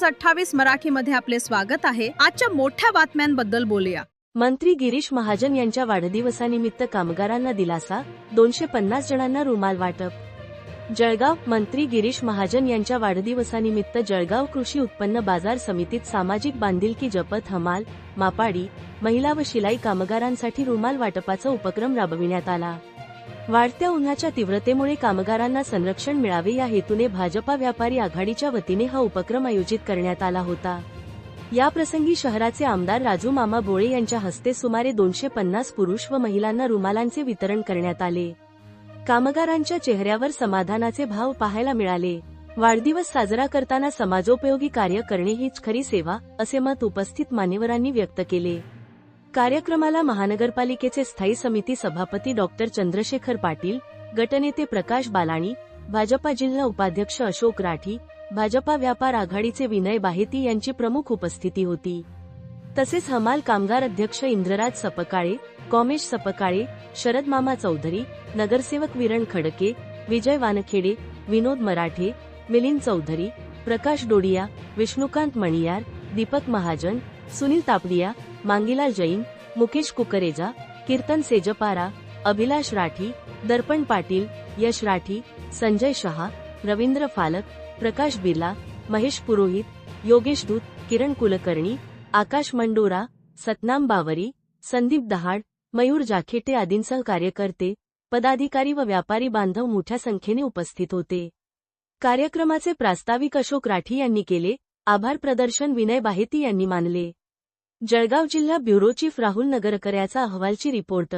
News 28 मराठीमध्ये आपले स्वागत आहे। आजच्या मोठ्या बातम्यांबद्दल बोलूया। मंत्री गिरीश महाजन यांच्या वाढदिवसानिमित्त कामगारांना दिलासा, 250 जणांना रुमाल वाटप। जळगाव। मंत्री गिरीश महाजन यांच्या वाढदिवसानिमित्त जळगाव कृषी उत्पन्न बाजार समितीत सामाजिक बांधिलकी जपत हमाल, मापाडी, महिला व शिलाई कामगारांसाठी रुमाल वाटपाचा उपक्रम राबविण्यात आला। वाढत्या उन्हाच्या तीव्रतेमुळे कामगारांना संरक्षण मिळावे या हेतूने भाजपा व्यापारी आघाडीच्या वतीने हा उपक्रम आयोजित करण्यात आला होता। या प्रसंगी शहराचे आमदार राजू मामा बोळे यांच्या हस्ते सुमारे 250 पुरुष व महिलांना रुमालांचे वितरण करण्यात आले। कामगारांच्या चेहऱ्यावर समाधानाचे भाव पाहायला मिळाले। वाढदिवस साजरा करताना समाजोपयोगी कार्य करणे हीच खरी सेवा, असे मत उपस्थित मान्यवरांनी व्यक्त केले। कार्यक्रमाला महानगरपालिकेचे स्थायी समिती सभापती डॉक्टर चंद्रशेखर पाटील, गटनेते प्रकाश बालाणी, भाजपा जिल्हा उपाध्यक्ष अशोक राठी, भाजपा व्यापार आघाडीचे विनय बाहेती यांची प्रमुख उपस्थिती होती। तसेच हमाल कामगार अध्यक्ष इंद्रराज सपकाळे, कॉमेश सपकाळे, शरद मामा चौधरी, नगरसेवक विरण खडके, विजय वानखेडे, विनोद मराठे, मिलिंद चौधरी, प्रकाश डोडिया, विष्णुकांत मणियार, दीपक महाजन, सुनील तापडिया, मांगीलाल जैन, मुकेश कुकरेजा, कीर्तन सेजपारा, अभिलाष राठी, दर्पण पाटील, यश राठी, संजय शहा, रवींद्र फालक, प्रकाश बिर्ला, महेश पुरोहित, योगेश दूत, किरण कुलकर्णी, आकाश मंडोरा, सतनाम बावरी, संदीप दहाड, मयूर जाखेटे आदींसह कार्यकर्ते, पदाधिकारी व व्यापारी बांधव मोठ्या संख्येने उपस्थित होते। कार्यक्रमाचे प्रास्ताविक अशोक राठी यांनी केले। आभार प्रदर्शन विनय बाहेती यांनी मानले। जळगाव जिल्हा ब्युरो चीफ राहुल नगरकर याचा अहवालची रिपोर्ट।